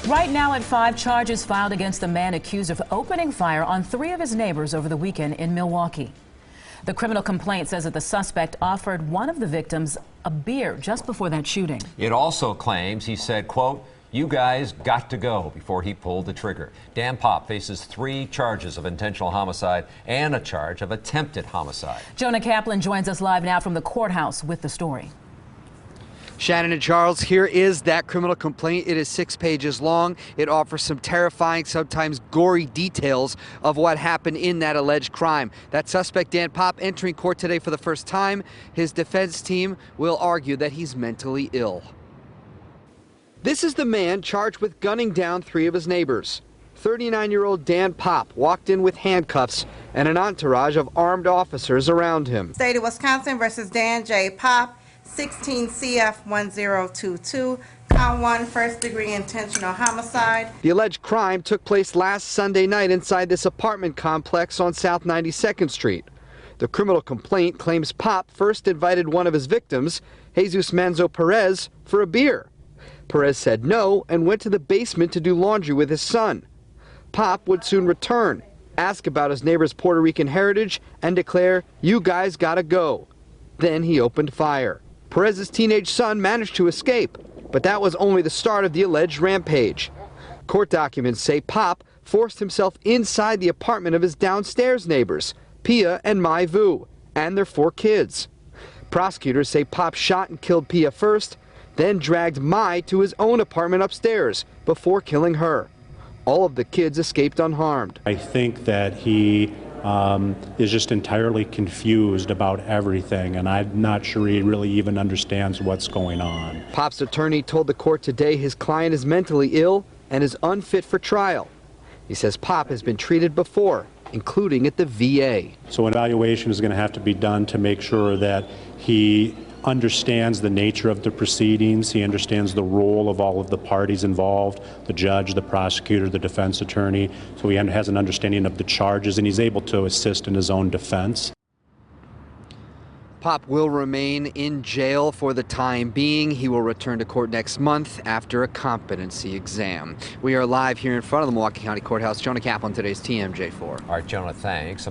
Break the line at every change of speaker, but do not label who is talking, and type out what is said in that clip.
Right now at 5, charges filed against the man accused of opening fire on 3 of his neighbors over the weekend in Milwaukee. The criminal complaint says that the suspect offered one of the victims a beer just before that shooting.
It also claims he said, quote, "You guys got to go," before he pulled the trigger. Dan Pop faces 3 charges of intentional homicide and a charge of attempted homicide.
Jonah Kaplan joins us live now from the courthouse with the story.
Shannon and Charles, here is that criminal complaint. It is 6 pages long. It offers some terrifying, sometimes gory details of what happened in that alleged crime. That suspect, Dan Pop, entering court today for the first time. His defense team will argue that he's mentally ill. This is the man charged with gunning down 3 of his neighbors. 39-year-old Dan Pop walked in with handcuffs and an entourage of armed officers around him.
State of Wisconsin versus Dan J. Pop, 16 CF 1022, count 1, first-degree intentional homicide.
The alleged crime took place last Sunday night inside this apartment complex on South 92nd Street. The criminal complaint claims Pop first invited one of his victims, Jesus Manzo Perez, for a beer. Perez said no and went to the basement to do laundry with his son. Pop would soon return, ask about his neighbor's Puerto Rican heritage, and declare, "You guys gotta go." Then he opened fire. Perez's teenage son managed to escape, but that was only the start of the alleged rampage. Court documents say Pop forced himself inside the apartment of his downstairs neighbors, Pia and Mai Vu, and their 4 kids. Prosecutors say Pop shot and killed Pia first, then dragged Mai to his own apartment upstairs before killing her. All of the kids escaped unharmed.
I think that he is just entirely confused about everything, and I'm not sure he really even understands what's going on.
Pop's attorney told the court today his client is mentally ill and is unfit for trial. He says Pop has been treated before, including at the VA.
So an evaluation is going to have to be done to make sure that he understands the nature of the proceedings, he understands the role of all of the parties involved, the judge, the prosecutor, the defense attorney, so he has an understanding of the charges and he's able to assist in his own defense.
Pop will remain in jail for the time being. He will return to court next month after a competency exam. We are live here in front of the Milwaukee County Courthouse. Jonah Kaplan, today's TMJ4.
All right, Jonah, thanks.